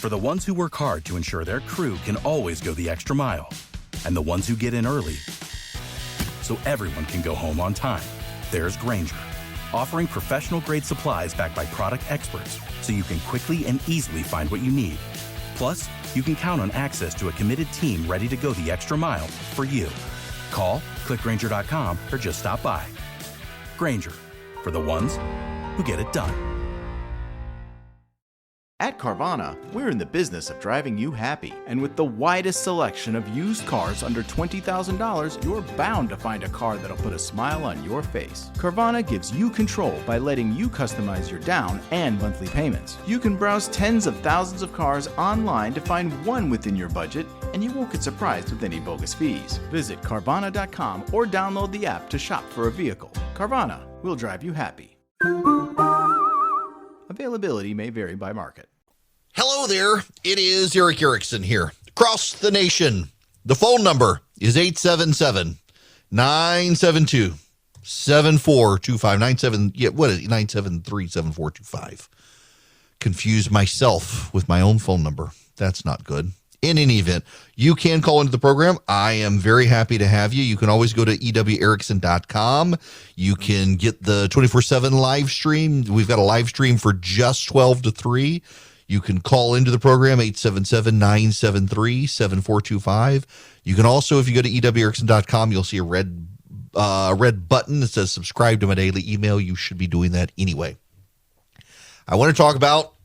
For the ones who work hard to ensure their crew can always go the extra mile. And the ones who get in early so everyone can go home on time. There's Grainger, offering professional-grade supplies backed by product experts so you can quickly and easily find what you need. Plus, you can count on access to a committed team ready to go the extra mile for you. Call, click Grainger.com, or just stop by. Grainger, for the ones who get it done. At Carvana, we're in the business of driving you happy. And with the widest selection of used cars under $20,000, you're bound to find a car that'll put a smile on your face. Carvana gives you control by letting you customize your down and monthly payments. You can browse tens of thousands of cars online to find one within your budget, and you won't get surprised with any bogus fees. Visit Carvana.com or download the app to shop for a vehicle. Carvana, we'll drive you happy. Availability may vary by market. Hello there. It is Eric Erickson here. Across the nation, the phone number is 877-972-7425. What is it? 973-7425. Confused myself with my own phone number. That's not good. In any event, you can call into the program. I am very happy to have you. You can always go to ewerickson.com. You can get the 24/7 live stream. We've got a live stream for just 12 to 3. You can call into the program, 877-973-7425. You can also, if you go to ewerickson.com, you'll see a red button that says subscribe to my daily email. You should be doing that anyway. I want to talk about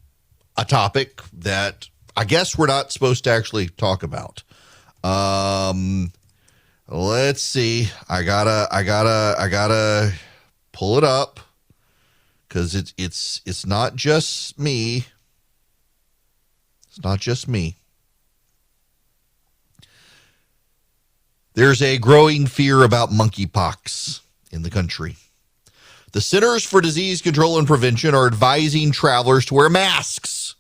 a topic that I guess we're not supposed to actually talk about. Let's see. I gotta pull it up because it's not just me. It's not just me. There's a growing fear about monkeypox in the country. The Centers for Disease Control and Prevention are advising travelers to wear masks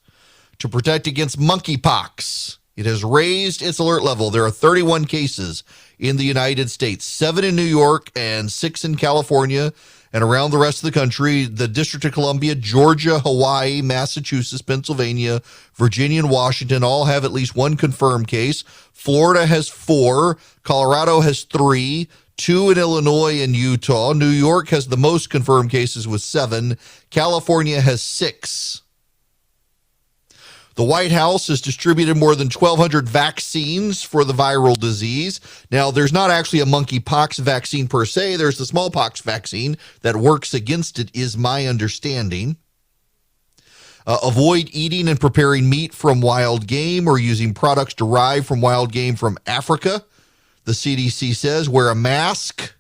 to protect against monkeypox. It has raised its alert level. There are 31 cases in the United States, 7 in New York and 6 in California, and around the rest of the country, the District of Columbia, Georgia, Hawaii, Massachusetts, Pennsylvania, Virginia, and Washington all have at least one confirmed case. Florida has 4. Colorado has 3. 2 in Illinois and Utah. New York has the most confirmed cases with 7. California has 6. The White House has distributed more than 1,200 vaccines for the viral disease. Now, there's not actually a monkeypox vaccine per se. There's the smallpox vaccine that works against it, is my understanding. Avoid eating and preparing meat from wild game or using products derived from wild game from Africa. The CDC says wear a mask.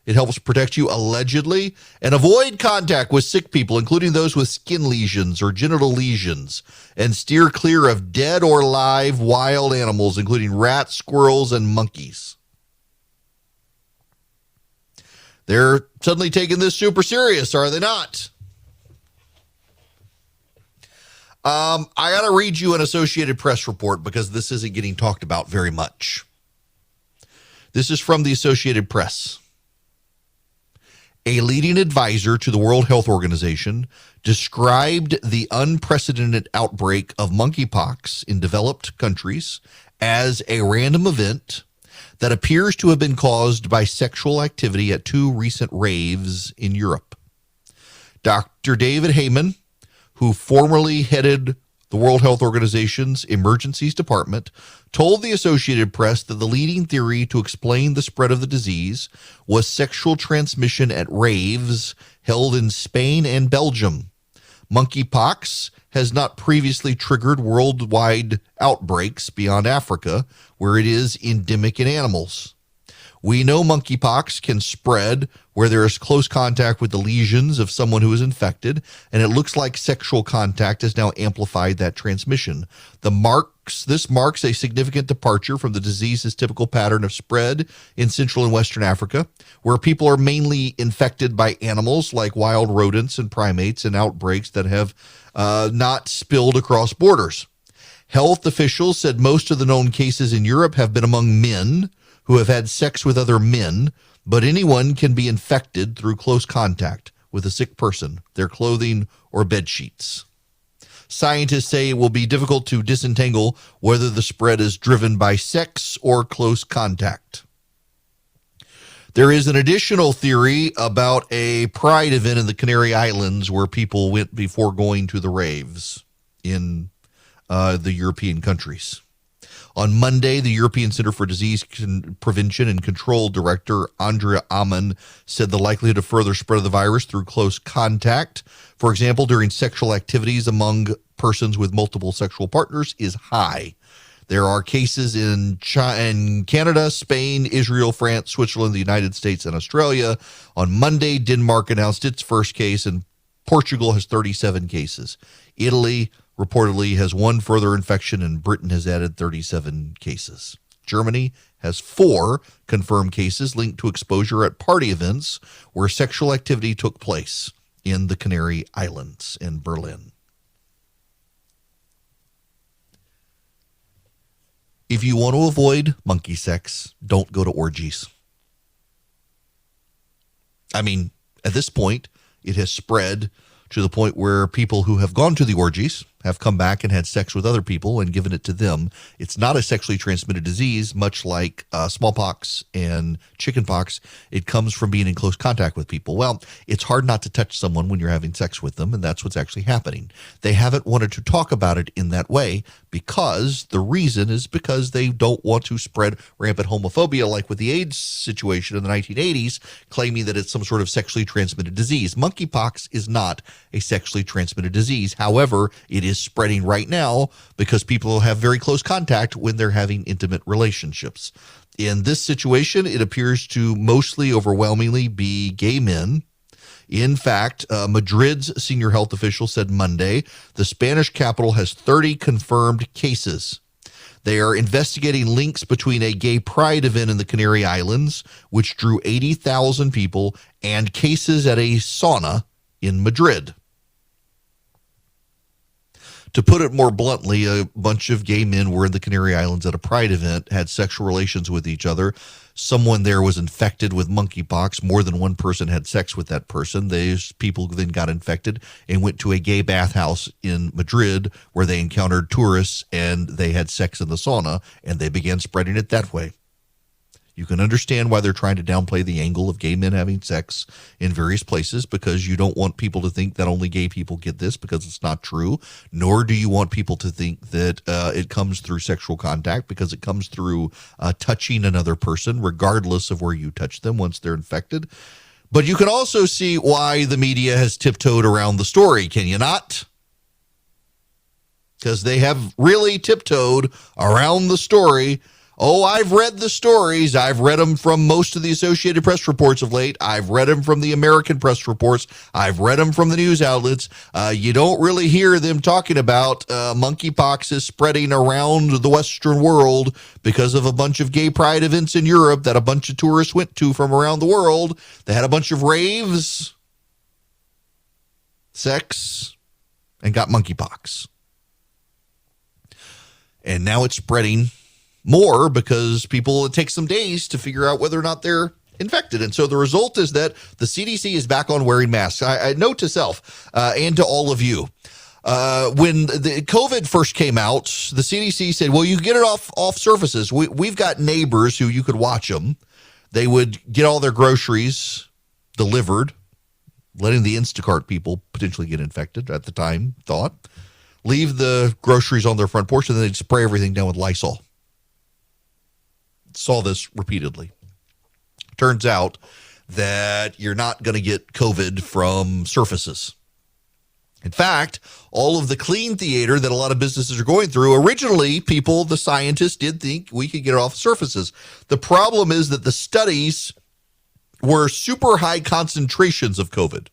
It helps protect you, allegedly. And avoid contact with sick people, including those with skin lesions or genital lesions. And steer clear of dead or live wild animals, including rats, squirrels, and monkeys. They're suddenly taking this super serious, are they not? I got to read you an Associated Press report because this isn't getting talked about very much. This is from the Associated Press. A leading advisor to the World Health Organization described the unprecedented outbreak of monkeypox in developed countries as a random event that appears to have been caused by sexual activity at 2 recent raves in Europe. Dr. David Heyman, who formerly headed the World Health Organization's Emergencies Department, told the Associated Press that the leading theory to explain the spread of the disease was sexual transmission at raves held in Spain and Belgium. Monkeypox has not previously triggered worldwide outbreaks beyond Africa, where it is endemic in animals. We know monkeypox can spread where there is close contact with the lesions of someone who is infected, and it looks like sexual contact has now amplified that transmission. This marks a significant departure from the disease's typical pattern of spread in Central and Western Africa, where people are mainly infected by animals like wild rodents and primates, and outbreaks that have not spilled across borders. Health officials said most of the known cases in Europe have been among men who have had sex with other men, but anyone can be infected through close contact with a sick person, their clothing, or bed sheets. Scientists say it will be difficult to disentangle whether the spread is driven by sex or close contact. There is an additional theory about a pride event in the Canary Islands where people went before going to the raves in the European countries. On Monday, the European Center for Disease Prevention and Control Director Andrea Amann said the likelihood of further spread of the virus through close contact, for example, during sexual activities among persons with multiple sexual partners, is high. There are cases in Canada, Spain, Israel, France, Switzerland, the United States, and Australia. On Monday, Denmark announced its first case, and Portugal has 37 cases. Italy reportedly has one further infection, and Britain has added 37 cases. Germany has 4 confirmed cases linked to exposure at party events where sexual activity took place in the Canary Islands in Berlin. If you want to avoid monkey sex, don't go to orgies. I mean, at this point, it has spread to the point where people who have gone to the orgies have come back and had sex with other people and given it to them. It's not a sexually transmitted disease, much like smallpox and chickenpox. It comes from being in close contact with people. Well, it's hard not to touch someone when you're having sex with them, and that's what's actually happening. They haven't wanted to talk about it in that way because the reason is because they don't want to spread rampant homophobia like with the AIDS situation in the 1980s, claiming that it's some sort of sexually transmitted disease. Monkeypox is not a sexually transmitted disease. However, it is spreading right now because people have very close contact when they're having intimate relationships. In this situation, it appears to mostly overwhelmingly be gay men. In fact, Madrid's senior health official said Monday the Spanish capital has 30 confirmed cases. They are investigating links between a gay pride event in the Canary Islands, which drew 80,000 people, and cases at a sauna in Madrid. To put it more bluntly, a bunch of gay men were in the Canary Islands at a pride event, had sexual relations with each other. Someone there was infected with monkeypox. More than one person had sex with that person. These people then got infected and went to a gay bathhouse in Madrid where they encountered tourists and they had sex in the sauna, and they began spreading it that way. You can understand why they're trying to downplay the angle of gay men having sex in various places, because you don't want people to think that only gay people get this, because it's not true. Nor do you want people to think that it comes through sexual contact, because it comes through touching another person, regardless of where you touch them once they're infected. But you can also see why the media has tiptoed around the story, can you not? Because they have really tiptoed around the story. Oh, I've read the stories. I've read them from most of the Associated Press reports of late. I've read them from the American press reports. I've read them from the news outlets. You don't really hear them talking about monkeypox is spreading around the Western world because of a bunch of gay pride events in Europe that a bunch of tourists went to from around the world. They had a bunch of raves, sex, and got monkeypox. And now it's spreading more because it takes some days to figure out whether or not they're infected. And so the result is that the CDC is back on wearing masks. I note to self and to all of you, when the COVID first came out, the CDC said, well, you can get it off surfaces. We've got neighbors who you could watch them. They would get all their groceries delivered, letting the Instacart people potentially get infected at the time, leave the groceries on their front porch, and then they'd spray everything down with Lysol. Saw this repeatedly. Turns out that you're not going to get COVID from surfaces. In fact, all of the clean theater that a lot of businesses are going through, originally the scientists did think we could get it off surfaces. The problem is that the studies were super high concentrations of COVID.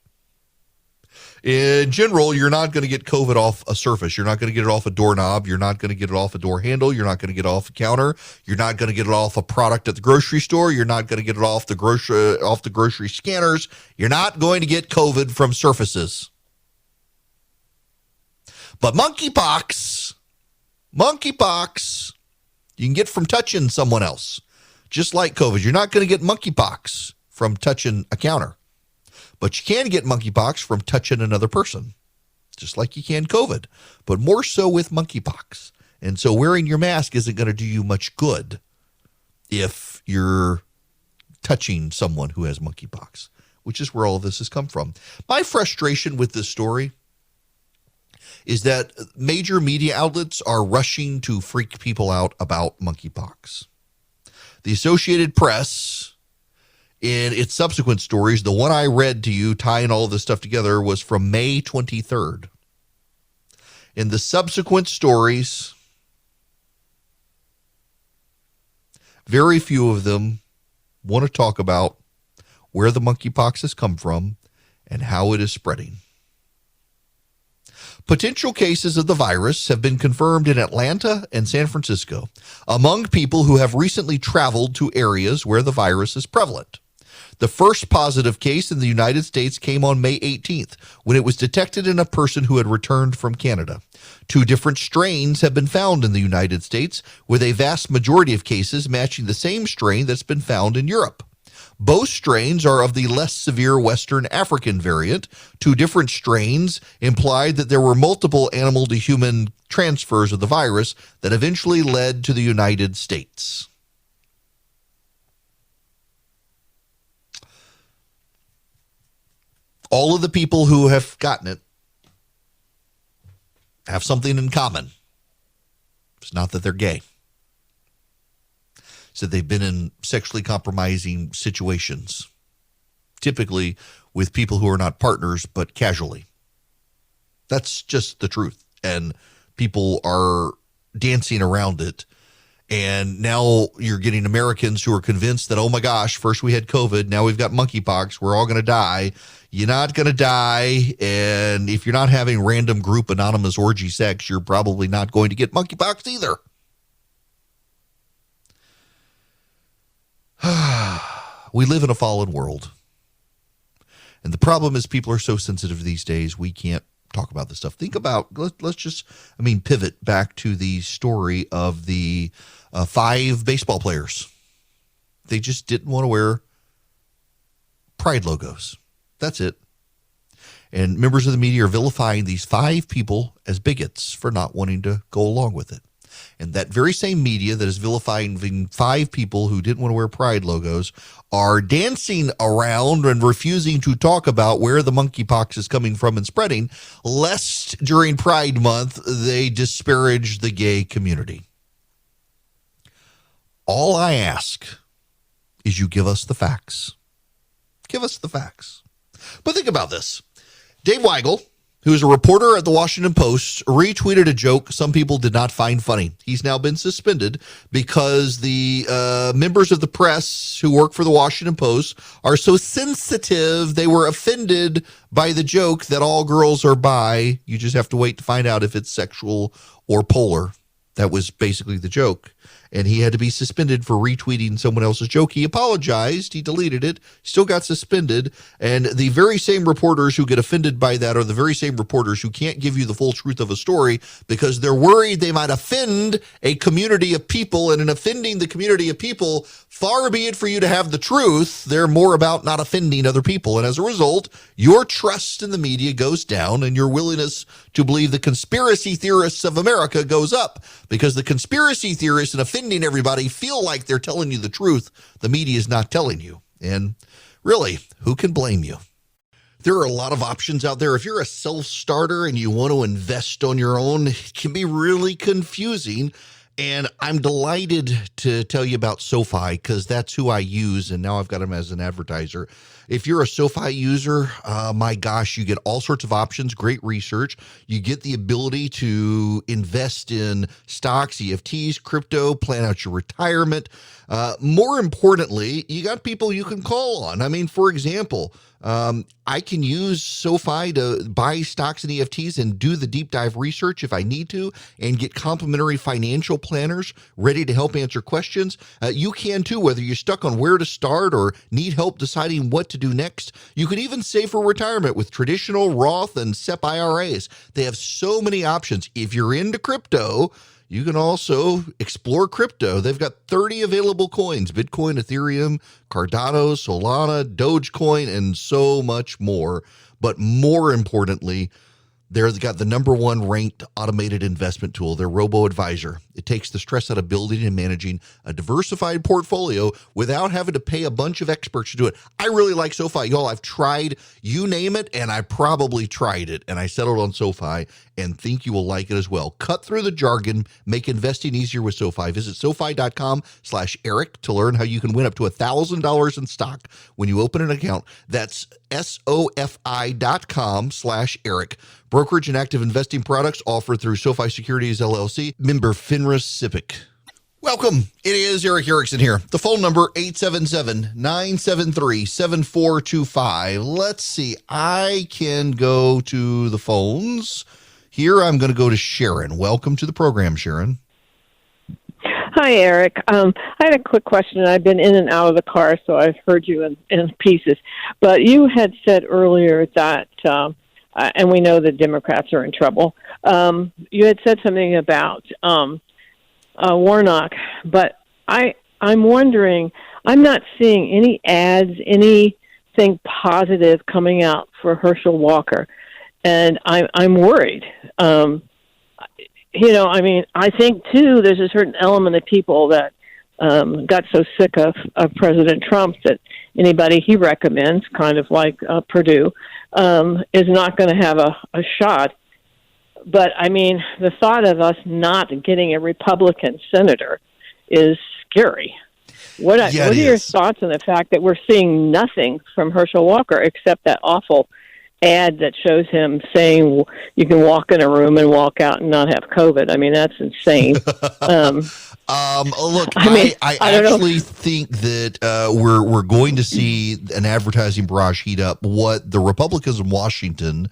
In general, you're not going to get COVID off a surface. You're not going to get it off a doorknob. You're not going to get it off a door handle. You're not going to get it off a counter. You're not going to get it off a product at the grocery store. You're not going to get it off the grocery scanners. You're not going to get COVID from surfaces. But monkeypox, you can get from touching someone else. Just like COVID, you're not going to get monkeypox from touching a counter. But you can get monkeypox from touching another person. just like you can COVID, but more so with monkeypox. And so wearing your mask isn't going to do you much good if you're touching someone who has monkeypox, which is where all of this has come from. My frustration with this story is that major media outlets are rushing to freak people out about monkeypox. The Associated Press, in its subsequent stories, the one I read to you tying all of this stuff together was from May 23rd. In the subsequent stories, very few of them want to talk about where the monkeypox has come from and how it is spreading. Potential cases of the virus have been confirmed in Atlanta and San Francisco among people who have recently traveled to areas where the virus is prevalent. The first positive case in the United States came on May 18th when it was detected in a person who had returned from Canada. 2 different strains have been found in the United States, with a vast majority of cases matching the same strain that's been found in Europe. Both strains are of the less severe Western African variant. 2 different strains implied that there were multiple animal-to-human transfers of the virus that eventually led to the United States. All of the people who have gotten it have something in common. It's not that they're gay. So they've been in sexually compromising situations, typically with people who are not partners, but casually. That's just the truth. And people are dancing around it. And now you're getting Americans who are convinced that, oh my gosh, first we had COVID, now we've got monkeypox, we're all going to die. You're not going to die. And if you're not having random group anonymous orgy sex, you're probably not going to get monkeypox either. We live in a fallen world. And the problem is people are so sensitive these days, we can't talk about this stuff. Think about, let's just, pivot back to the story of the 5 baseball players. They just didn't want to wear pride logos. That's it. And members of the media are vilifying these 5 people as bigots for not wanting to go along with it. And that very same media that is vilifying 5 people who didn't want to wear pride logos are dancing around and refusing to talk about where the monkeypox is coming from and spreading, lest during Pride Month they disparage the gay community. All I ask is you give us the facts. Give us the facts. But think about this. Dave Weigel, who is a reporter at the Washington Post, retweeted a joke some people did not find funny. He's now been suspended because the members of the press who work for the Washington Post are so sensitive they were offended by the joke that all girls are bi. You just have to wait to find out if it's sexual or polar. That was basically the joke. And he had to be suspended for retweeting someone else's joke. He apologized. He deleted it. Still got suspended. And the very same reporters who get offended by that are the very same reporters who can't give you the full truth of a story because they're worried they might offend a community of people. And in offending the community of people, far be it for you to have the truth. They're more about not offending other people. And as a result, your trust in the media goes down and your willingness to believe the conspiracy theorists of America goes up because the conspiracy theorists and offending everybody feel like they're telling you the truth. The media is not telling you. And really, who can blame you? There are a lot of options out there. If you're a self-starter and you want to invest on your own, it can be really confusing. And I'm delighted to tell you about SoFi because that's who I use, and now I've got them as an advertiser. If you're a SoFi user, my gosh, you get all sorts of options, great research. You get the ability to invest in stocks, EFTs, crypto, plan out your retirement. More importantly, you got people you can call on. For example, I can use SoFi to buy stocks and EFTs and do the deep dive research if I need to and get complimentary financial planners ready to help answer questions. You can too, whether you're stuck on where to start or need help deciding what to do next. You can even save for retirement with traditional Roth and SEP IRAs. They have so many options. If you're into crypto, you can also explore crypto. They've got 30 available coins: Bitcoin, Ethereum, Cardano, Solana, Dogecoin, and so much more. But more importantly, They've got the number one ranked automated investment tool, their robo-advisor. It takes the stress out of building and managing a diversified portfolio without having to pay a bunch of experts to do it. I really like SoFi. Y'all, I've tried, you name it, and I probably tried it, and I settled on SoFi and think you will like it as well. Cut through the jargon, make investing easier with SoFi. Visit SoFi.com/Eric to learn how you can win up to $1,000 in stock when you open an account. That's SoFi.com/Eric. Brokerage and active investing products offered through SoFi Securities LLC, member FINRA SIPC. Welcome. It is Eric Erickson here. The phone number 877-973-7425. Let's see. I can go to the phones. Here I'm going to go to Sharon. Welcome to the program, Sharon. Hi, Eric. I had a quick question. I've been in and out of the car, so I've heard you in pieces. But you had said earlier that, and we know the Democrats are in trouble, you had said something about Warnock, but I'm wondering, I'm not seeing any ads, anything positive coming out for Herschel Walker, and I'm worried. I think, too, there's a certain element of people that got so sick of President Trump that anybody he recommends, kind of like Purdue, is not going to have a shot. But, I mean, the thought of us not getting a Republican senator is scary. What are your thoughts on the fact that we're seeing nothing from Herschel Walker except that awful ad that shows him saying you can walk in a room and walk out and not have COVID? I mean, that's insane. Look, I actually think that we're going to see an advertising barrage heat up. What the Republicans in Washington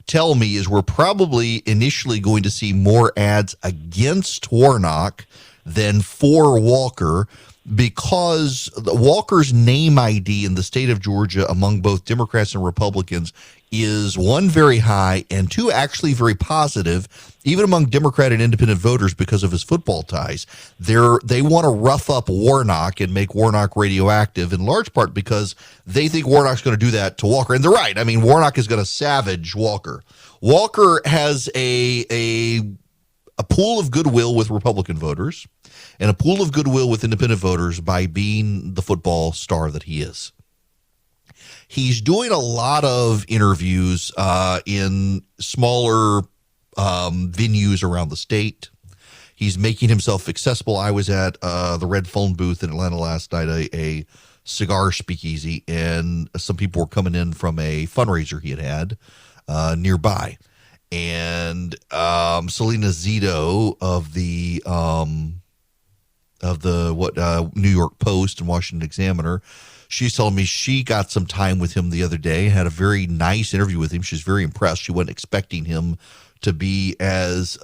tell me is we're probably initially going to see more ads against Warnock than for Walker, because Walker's name ID in the state of Georgia among both Democrats and Republicans is, one, very high, and two, actually very positive, even among Democrat and independent voters because of his football ties. They want to rough up Warnock and make Warnock radioactive, in large part because they think Warnock's going to do that to Walker. And they're right. I mean, Warnock is going to savage Walker. Walker has a pool of goodwill with Republican voters and a pool of goodwill with independent voters by being the football star that he is. He's doing a lot of interviews in smaller venues around the state. He's making himself accessible. I was at the Red Phone booth in Atlanta last night, a cigar speakeasy, and some people were coming in from a fundraiser he had nearby. And Selena Zito of the New York Post and Washington Examiner, she's telling me she got some time with him the other day, had a very nice interview with him. She's very impressed. She wasn't expecting him to be as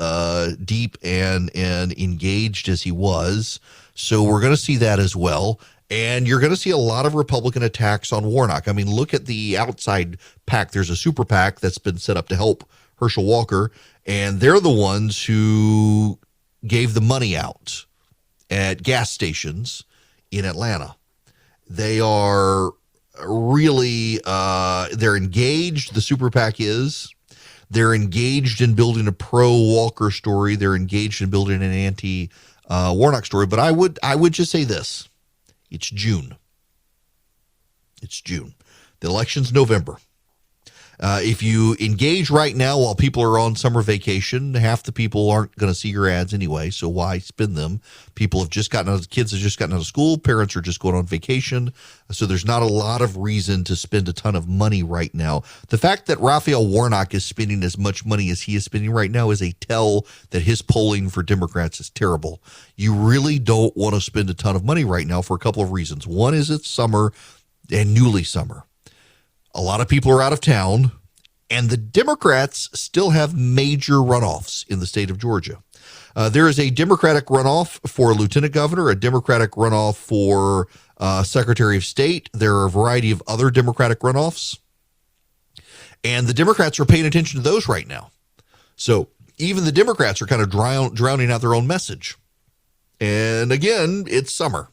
deep and engaged as he was. So we're going to see that as well. And you're going to see a lot of Republican attacks on Warnock. I mean, look at the outside PAC. There's a super PAC that's been set up to help Herschel Walker, and they're the ones who gave the money out at gas stations in Atlanta. They are really, they're engaged. The super PAC is. They're engaged in building a pro-Walker story. They're engaged in building an anti-Warnock story. But I would just say this. It's June. It's June. The election's November. If you engage right now while people are on summer vacation, half the people aren't going to see your ads anyway, so why spend them? Kids have just gotten out of school, parents are just going on vacation, so there's not a lot of reason to spend a ton of money right now. The fact that Raphael Warnock is spending as much money as he is spending right now is a tell that his polling for Democrats is terrible. You really don't want to spend a ton of money right now for a couple of reasons. One is it's summer and newly summer. A lot of people are out of town, and the Democrats still have major runoffs in the state of Georgia. There is a Democratic runoff for lieutenant governor, a Democratic runoff for Secretary of State. There are a variety of other Democratic runoffs, and the Democrats are paying attention to those right now. So even the Democrats are kind of drowning out their own message. And again, it's summer.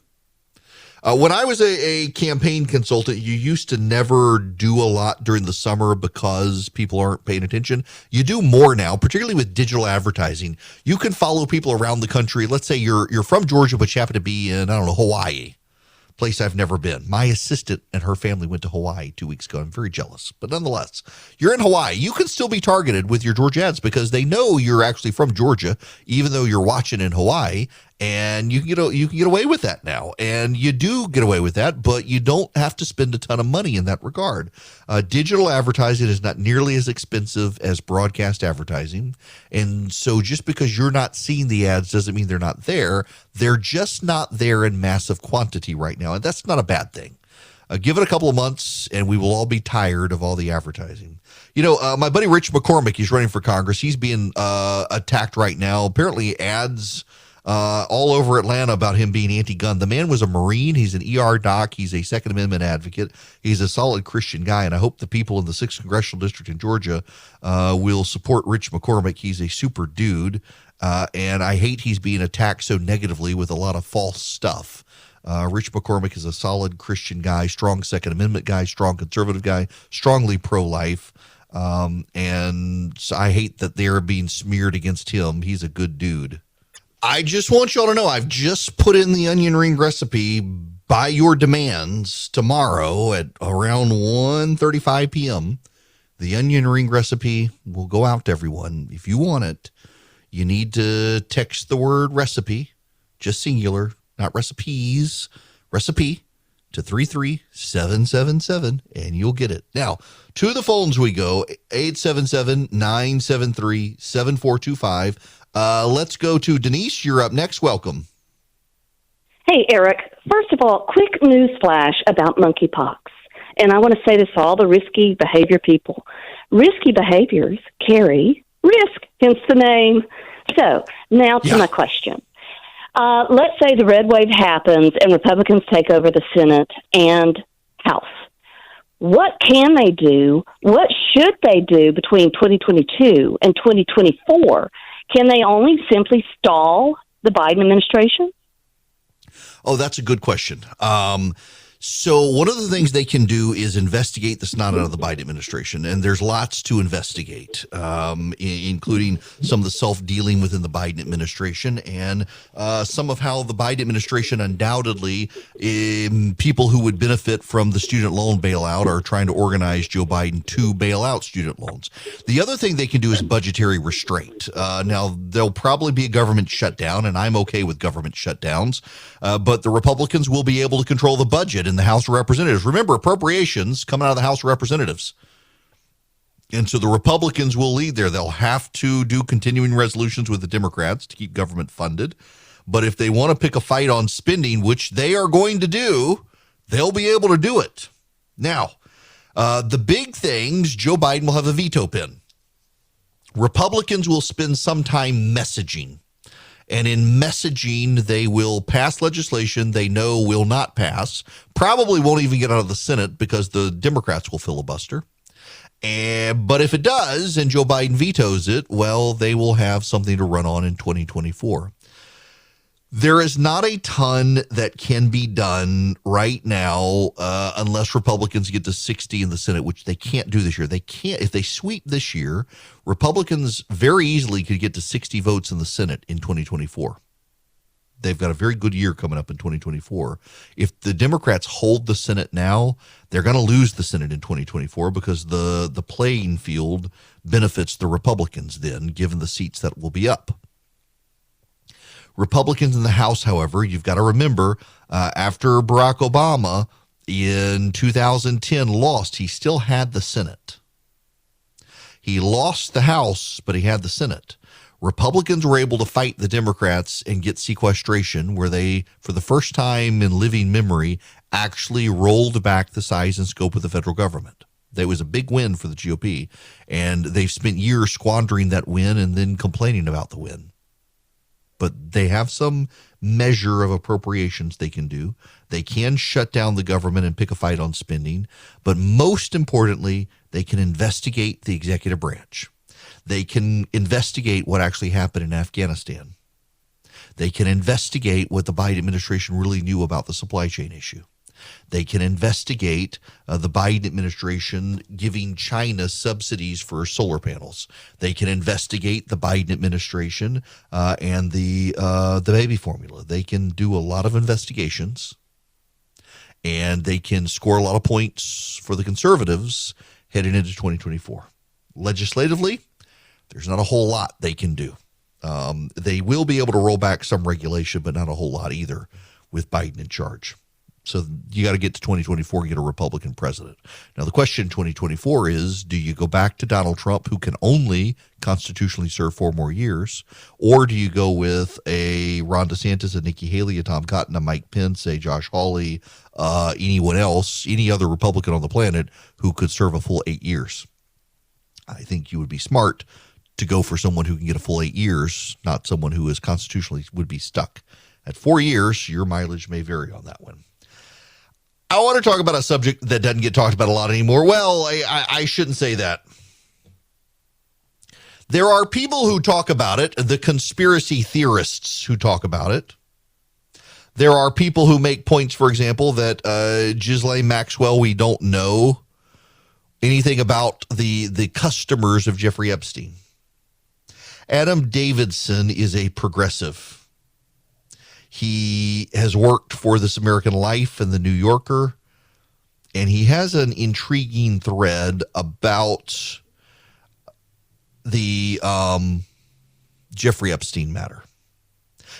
When I was a campaign consultant, you used to never do a lot during the summer because people aren't paying attention. You do more now, particularly with digital advertising. You can follow people around the country. Let's say you're from Georgia, but you happen to be in, I don't know, Hawaii, place I've never been. My assistant and her family went to Hawaii 2 weeks ago. I'm very jealous. But nonetheless, you're in Hawaii. You can still be targeted with your Georgia ads because they know you're actually from Georgia, even though you're watching in Hawaii. And you can get away with that now. And you do get away with that, but you don't have to spend a ton of money in that regard. Digital advertising is not nearly as expensive as broadcast advertising. And so just because you're not seeing the ads doesn't mean they're not there. They're just not there in massive quantity right now. And that's not a bad thing. Give it a couple of months and we will all be tired of all the advertising. You know, my buddy Rich McCormick, he's running for Congress. He's being attacked right now. Apparently ads all over Atlanta about him being anti-gun. The man was a Marine. He's an ER doc. He's a Second Amendment advocate. He's a solid Christian guy, and I hope the people in the 6th Congressional District in Georgia will support Rich McCormick. He's a super dude, and I hate he's being attacked so negatively with a lot of false stuff. Rich McCormick is a solid Christian guy, strong Second Amendment guy, strong conservative guy, strongly pro-life, and so I hate that they're being smeared against him. He's a good dude. I just want y'all to know I've just put in the onion ring recipe by your demands tomorrow at around 1:35 p.m. The onion ring recipe will go out to everyone. If you want it, you need to text the word recipe, just singular, not recipes, recipe, to 33777, and you'll get it. Now, to the phones we go, 877-973-7425. Let's go to Denise. You're up next. Welcome. Hey, Eric. First of all, quick news flash about monkeypox. And I want to say this to all the risky behavior people. Risky behaviors carry risk, hence the name. So now to my question. Let's say the red wave happens and Republicans take over the Senate and House. What can they do? What should they do between 2022 and 2024? Can they only simply stall the Biden administration? Oh, that's a good question. So one of the things they can do is investigate the snot out of the Biden administration, and there's lots to investigate, including some of the self-dealing within the Biden administration and some of how the Biden administration undoubtedly, people who would benefit from the student loan bailout are trying to organize Joe Biden to bail out student loans. The other thing they can do is budgetary restraint. Now, there'll probably be a government shutdown, and I'm okay with government shutdowns, but the Republicans will be able to control the budget in the House of Representatives. Remember, appropriations come out of the House of Representatives. And so the Republicans will lead there. They'll have to do continuing resolutions with the Democrats to keep government funded. But if they want to pick a fight on spending, which they are going to do, they'll be able to do it. Now, the big things, Joe Biden will have a veto pen. Republicans will spend some time messaging. And in messaging, they will pass legislation they know will not pass, probably won't even get out of the Senate because the Democrats will filibuster. But if it does and Joe Biden vetoes it, well, they will have something to run on in 2024. There is not a ton that can be done right now unless Republicans get to 60 in the Senate, which they can't do this year. They can't. If they sweep this year, Republicans very easily could get to 60 votes in the Senate in 2024. They've got a very good year coming up in 2024. If the Democrats hold the Senate now, they're going to lose the Senate in 2024 because the playing field benefits the Republicans then, given the seats that will be up. Republicans in the House, however, you've got to remember, after Barack Obama in 2010 lost, he still had the Senate. He lost the House, but he had the Senate. Republicans were able to fight the Democrats and get sequestration, where they, for the first time in living memory, actually rolled back the size and scope of the federal government. That was a big win for the GOP, and they've spent years squandering that win and then complaining about the win. But they have some measure of appropriations they can do. They can shut down the government and pick a fight on spending. But most importantly, they can investigate the executive branch. They can investigate what actually happened in Afghanistan. They can investigate what the Biden administration really knew about the supply chain issue. They can investigate the Biden administration giving China subsidies for solar panels. They can investigate the Biden administration and the baby formula. They can do a lot of investigations, and they can score a lot of points for the conservatives heading into 2024. Legislatively, there's not a whole lot they can do. They will be able to roll back some regulation, but not a whole lot either with Biden in charge. So you got to get to 2024 and get a Republican president. Now, the question in 2024 is, do you go back to Donald Trump, who can only constitutionally serve 4 more years, or do you go with a Ron DeSantis, a Nikki Haley, a Tom Cotton, a Mike Pence, a Josh Hawley, anyone else, any other Republican on the planet who could serve a full 8 years? I think you would be smart to go for someone who can get a full 8 years, not someone who is constitutionally would be stuck. At 4 years, your mileage may vary on that one. I want to talk about a subject that doesn't get talked about a lot anymore. Well, I shouldn't say that. There are people who talk about it, the conspiracy theorists who talk about it. There are people who make points, for example, that Ghislaine Maxwell, we don't know anything about the customers of Jeffrey Epstein. Adam Davidson is a progressive. He has worked for This American Life and The New Yorker, and he has an intriguing thread about the Jeffrey Epstein matter.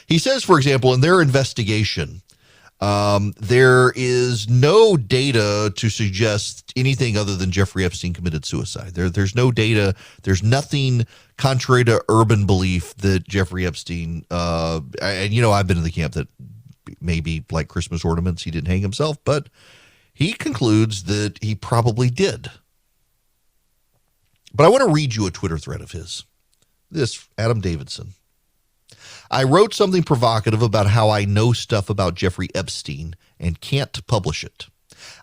He says, for example, in their investigation, there is no data to suggest anything other than Jeffrey Epstein committed suicide. There's no data. There's nothing contrary to urban belief that Jeffrey Epstein, and I've been in the camp that maybe like Christmas ornaments, he didn't hang himself, but he concludes that he probably did. But I want to read you a Twitter thread of his. This, Adam Davidson. I wrote something provocative about how I know stuff about Jeffrey Epstein and can't publish it.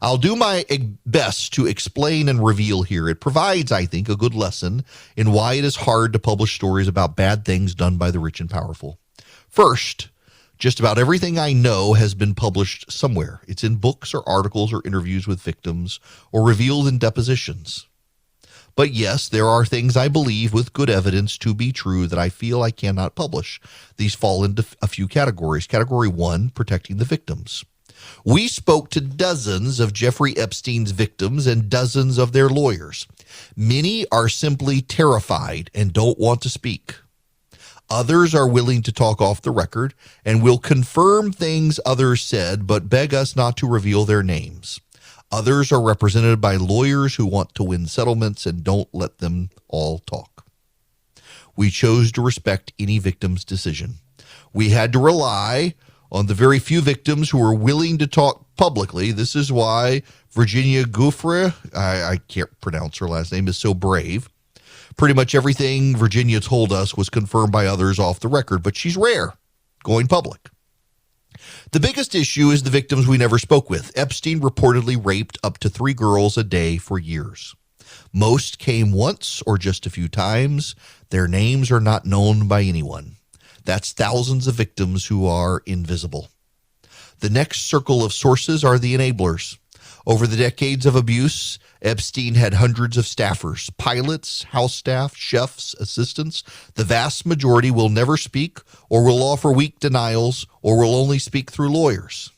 I'll do my best to explain and reveal here. It provides, I think, a good lesson in why it is hard to publish stories about bad things done by the rich and powerful. First, just about everything I know has been published somewhere. It's in books or articles or interviews with victims or revealed in depositions. But yes, there are things I believe with good evidence to be true that I feel I cannot publish. These fall into a few categories. Category 1, protecting the victims. We spoke to dozens of Jeffrey Epstein's victims and dozens of their lawyers. Many are simply terrified and don't want to speak. Others are willing to talk off the record and will confirm things others said, but beg us not to reveal their names. Others are represented by lawyers who want to win settlements and don't let them all talk. We chose to respect any victim's decision. We had to rely on the very few victims who were willing to talk publicly. This is why Virginia Giuffre, I can't pronounce her last name, is so brave. Pretty much everything Virginia told us was confirmed by others off the record, but she's rare, going public. The biggest issue is the victims we never spoke with. Epstein reportedly raped up to 3 girls a day for years. Most came once or just a few times. Their names are not known by anyone. That's thousands of victims who are invisible. The next circle of sources are the enablers. Over the decades of abuse, Epstein had hundreds of staffers, pilots, house staff, chefs, assistants. The vast majority will never speak or will offer weak denials or will only speak through lawyers.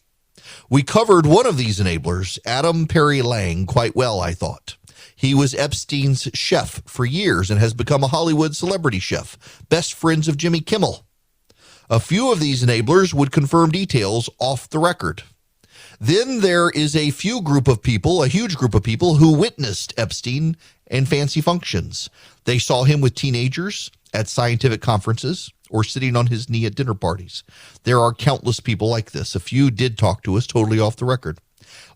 We covered one of these enablers, Adam Perry Lang, quite well, I thought. He was Epstein's chef for years and has become a Hollywood celebrity chef, best friends of Jimmy Kimmel. A few of these enablers would confirm details off the record. Then there is a huge group of people who witnessed Epstein and fancy functions. They saw him with teenagers at scientific conferences or sitting on his knee at dinner parties. There are countless people like this. A few did talk to us totally off the record.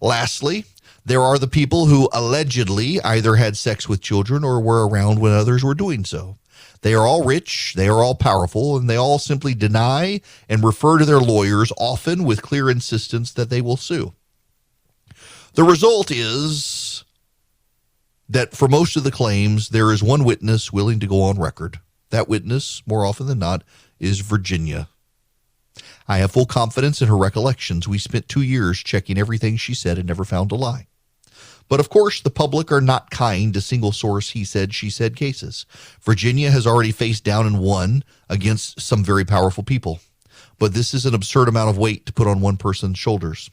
Lastly, there are the people who allegedly either had sex with children or were around when others were doing so. They are all rich, they are all powerful, and they all simply deny and refer to their lawyers, often with clear insistence that they will sue. The result is that for most of the claims, there is one witness willing to go on record. That witness, more often than not, is Virginia. I have full confidence in her recollections. We spent 2 years checking everything she said and never found a lie. But of course, the public are not kind to single source he said, she said cases. Virginia has already faced down and won against some very powerful people. But this is an absurd amount of weight to put on one person's shoulders.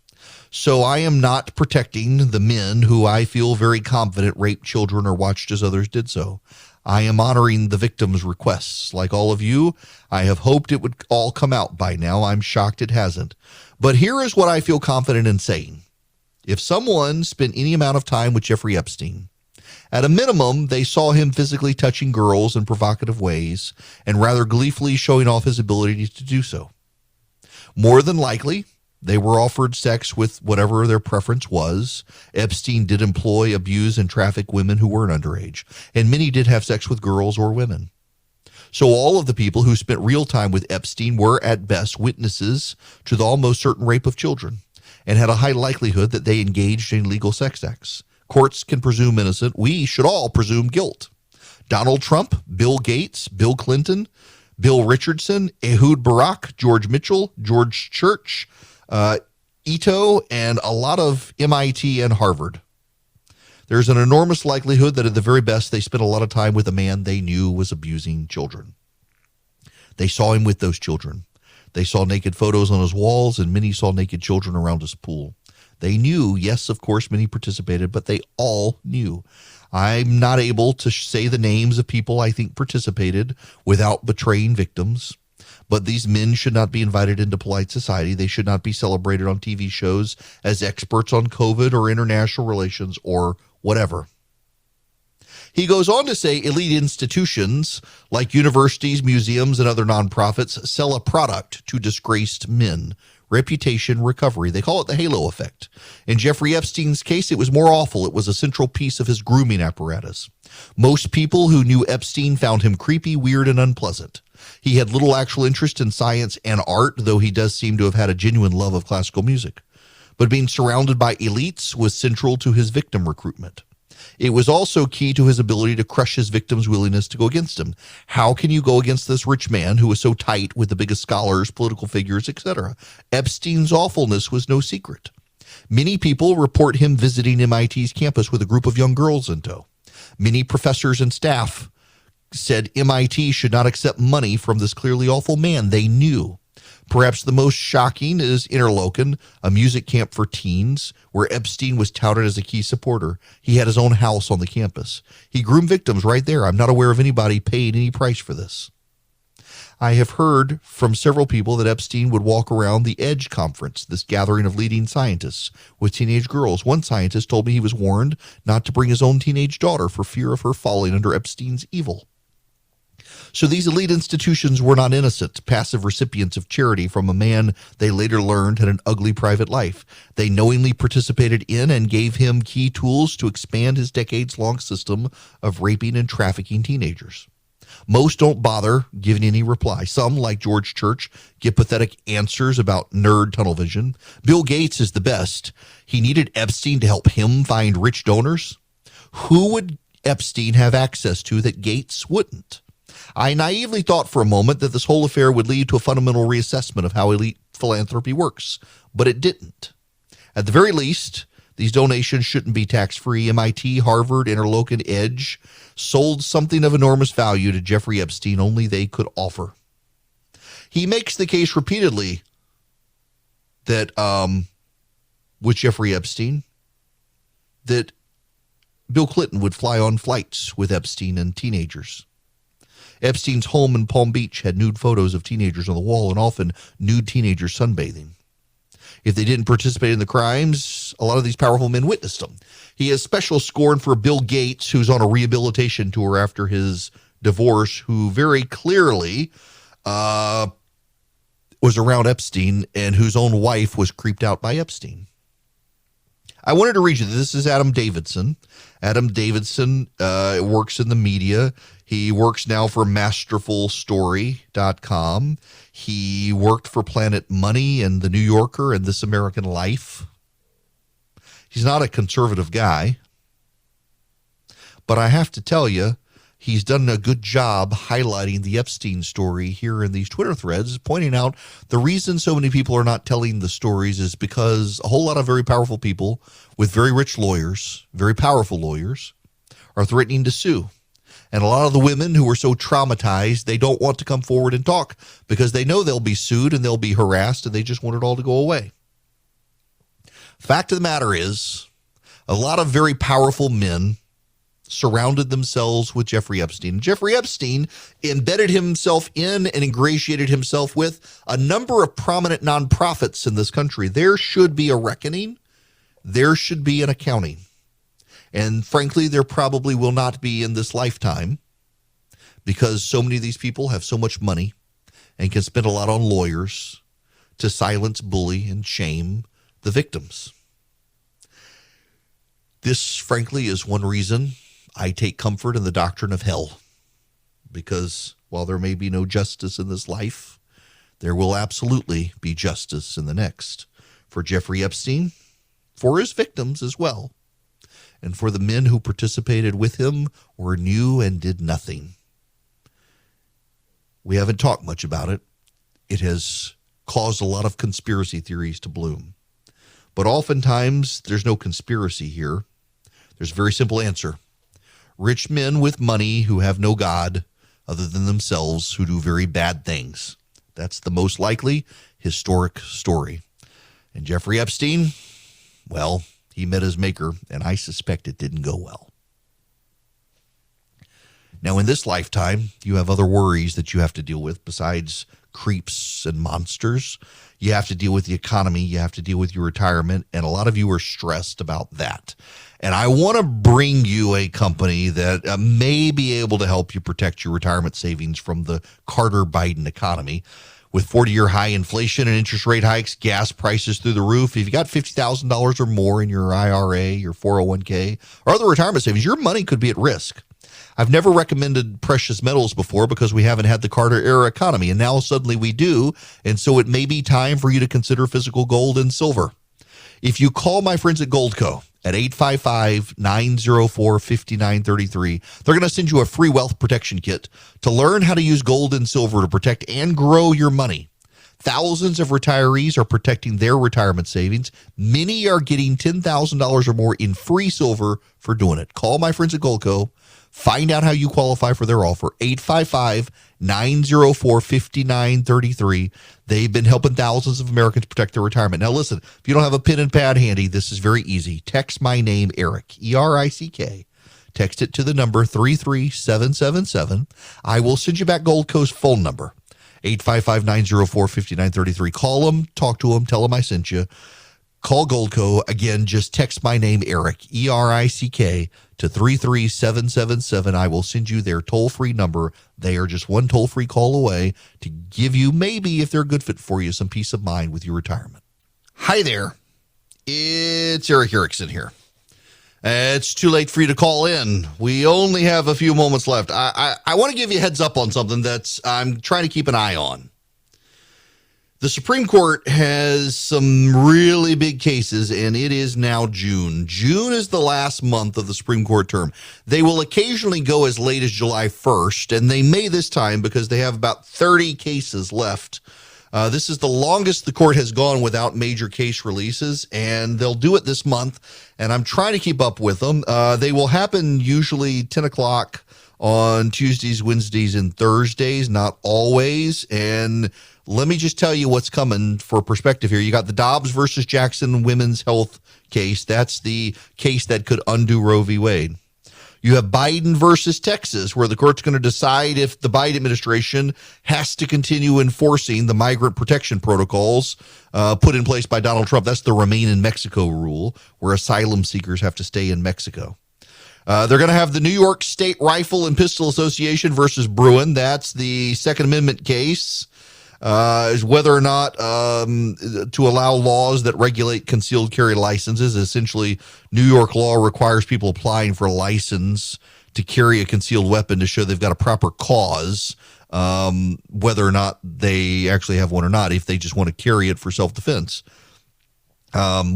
So I am not protecting the men who I feel very confident raped children or watched as others did so. I am honoring the victims' requests. Like all of you, I have hoped it would all come out by now. I'm shocked it hasn't. But here is what I feel confident in saying. If someone spent any amount of time with Jeffrey Epstein, at a minimum, they saw him physically touching girls in provocative ways and rather gleefully showing off his ability to do so. More than likely, they were offered sex with whatever their preference was. Epstein did employ, abuse, and traffic women who weren't underage, and many did have sex with girls or women. So all of the people who spent real time with Epstein were at best witnesses to the almost certain rape of children and had a high likelihood that they engaged in illegal sex acts. Courts can presume innocent. We should all presume guilt. Donald Trump, Bill Gates, Bill Clinton, Bill Richardson, Ehud Barak, George Mitchell, George Church, Ito, and a lot of MIT and Harvard. There's an enormous likelihood that at the very best they spent a lot of time with a man they knew was abusing children. They saw him with those children. They saw naked photos on his walls, and many saw naked children around his pool. They knew, yes, of course, many participated, but they all knew. I'm not able to say the names of people I think participated without betraying victims, but these men should not be invited into polite society. They should not be celebrated on TV shows as experts on COVID or international relations or whatever. He goes on to say elite institutions like universities, museums, and other nonprofits sell a product to disgraced men. Reputation recovery. They call it the halo effect. In Jeffrey Epstein's case, it was more awful. It was a central piece of his grooming apparatus. Most people who knew Epstein found him creepy, weird, and unpleasant. He had little actual interest in science and art, though he does seem to have had a genuine love of classical music. But being surrounded by elites was central to his victim recruitment. It was also key to his ability to crush his victims' willingness to go against him. How can you go against this rich man who was so tight with the biggest scholars, political figures, etc.? Epstein's awfulness was no secret. Many people report him visiting MIT's campus with a group of young girls in tow. Many professors and staff said MIT should not accept money from this clearly awful man they knew. Perhaps the most shocking is Interlochen, a music camp for teens, where Epstein was touted as a key supporter. He had his own house on the campus. He groomed victims right there. I'm not aware of anybody paying any price for this. I have heard from several people that Epstein would walk around the EDGE conference, this gathering of leading scientists, with teenage girls. One scientist told me he was warned not to bring his own teenage daughter for fear of her falling under Epstein's evil. So these elite institutions were not innocent, passive recipients of charity from a man they later learned had an ugly private life. They knowingly participated in and gave him key tools to expand his decades-long system of raping and trafficking teenagers. Most don't bother giving any reply. Some, like George Church, give pathetic answers about nerd tunnel vision. Bill Gates is the best. He needed Epstein to help him find rich donors. Who would Epstein have access to that Gates wouldn't? I naively thought for a moment that this whole affair would lead to a fundamental reassessment of how elite philanthropy works, but it didn't. At the very least, these donations shouldn't be tax-free. MIT, Harvard, Interlochen, EDGE sold something of enormous value to Jeffrey Epstein only they could offer. He makes the case repeatedly that with Jeffrey Epstein, that Bill Clinton would fly on flights with Epstein and teenagers. Epstein's home in Palm Beach had nude photos of teenagers on the wall and often nude teenagers sunbathing. If they didn't participate in the crimes, a lot of these powerful men witnessed them. He has special scorn for Bill Gates, who's on a rehabilitation tour after his divorce, who very clearly was around Epstein and whose own wife was creeped out by Epstein. I wanted to read you, this is Adam Davidson. Adam Davidson works in the media. He works now for masterfulstory.com. He worked for Planet Money and The New Yorker and This American Life. He's not a conservative guy, but I have to tell you, he's done a good job highlighting the Epstein story here in these Twitter threads, pointing out the reason so many people are not telling the stories is because a whole lot of very powerful people with very rich lawyers, very powerful lawyers, are threatening to sue. And a lot of the women who are so traumatized, they don't want to come forward and talk because they know they'll be sued and they'll be harassed and they just want it all to go away. Fact of the matter is, a lot of very powerful men surrounded themselves with Jeffrey Epstein. Jeffrey Epstein embedded himself in and ingratiated himself with a number of prominent nonprofits in this country. There should be a reckoning. There should be an accounting. And frankly, there probably will not be in this lifetime because so many of these people have so much money and can spend a lot on lawyers to silence, bully, and shame the victims. This, frankly, is one reason I take comfort in the doctrine of hell, because while there may be no justice in this life, there will absolutely be justice in the next. For Jeffrey Epstein, for his victims as well, and for the men who participated with him or knew and did nothing. We haven't talked much about it. It has caused a lot of conspiracy theories to bloom. But oftentimes, there's no conspiracy here. There's a very simple answer. Rich men with money who have no God other than themselves who do very bad things. That's the most likely historic story. And Jeffrey Epstein, well, he met his maker, and I suspect it didn't go well. Now, in this lifetime, you have other worries that you have to deal with besides creeps and monsters. You have to deal with the economy. You have to deal with your retirement, and a lot of you are stressed about that. And I want to bring you a company that may be able to help you protect your retirement savings from the Carter-Biden economy. With 40-year high inflation and interest rate hikes, gas prices through the roof, if you got $50,000 or more in your IRA, your 401k, or other retirement savings, your money could be at risk. I've never recommended precious metals before because we haven't had the Carter-era economy, and now suddenly we do, and so it may be time for you to consider physical gold and silver. If you call my friends at Goldco at 855-904-5933, they're going to send you a free wealth protection kit to learn how to use gold and silver to protect and grow your money. Thousands of retirees are protecting their retirement savings. Many are getting $10,000 or more in free silver for doing it. Call my friends at Goldco. Find out how you qualify for their offer. 855-904-5933. They've been helping thousands of Americans protect their retirement. Now, listen, if you don't have a pen and pad handy, this is very easy. Text my name, Eric, E-R-I-C-K. Text it to the number 33777. I will send you back Goldco's phone number, 855-904-5933. Call them, talk to them, tell them I sent you. Call Goldco. Again, just text my name, Eric, E-R-I-C-K, to 33777. I will send you their toll-free number. They are just one toll-free call away to give you, maybe if they're a good fit for you, some peace of mind with your retirement. Hi there. It's Eric Erickson here. It's too late for you to call in. We only have a few moments left. I want to give you a heads up on something I'm trying to keep an eye on. The Supreme Court has some really big cases, and it is now June. June is the last month of the Supreme Court term. They will occasionally go as late as July 1st, and they may this time because they have about 30 cases left. This is the longest the court has gone without major case releases, and they'll do it this month, and I'm trying to keep up with them. They will happen usually 10 o'clock on Tuesdays, Wednesdays, and Thursdays, not always, and let me just tell you what's coming for perspective here. You got the Dobbs versus Jackson women's health case. That's the case that could undo Roe v. Wade. You have Biden versus Texas, where the court's going to decide if the Biden administration has to continue enforcing the migrant protection protocols put in place by Donald Trump. That's the Remain in Mexico rule, where asylum seekers have to stay in Mexico. They're going to have the New York State Rifle and Pistol Association versus Bruin. That's the Second Amendment case. Is whether or not to allow laws that regulate concealed carry licenses. Essentially, New York law requires people applying for a license to carry a concealed weapon to show they've got a proper cause, whether or not they actually have one or not, if they just want to carry it for self-defense,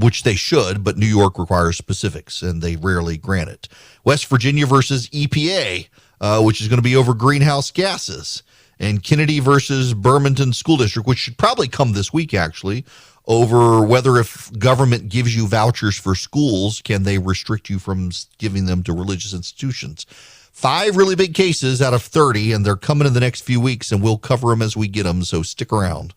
which they should, but New York requires specifics, and they rarely grant it. West Virginia versus EPA. which is going to be over greenhouse gases. And Kennedy versus Bermonton School District, which should probably come this week, actually, over whether if government gives you vouchers for schools, can they restrict you from giving them to religious institutions? 5 really big cases out of 30, and they're coming in the next few weeks, and we'll cover them as we get them, so stick around.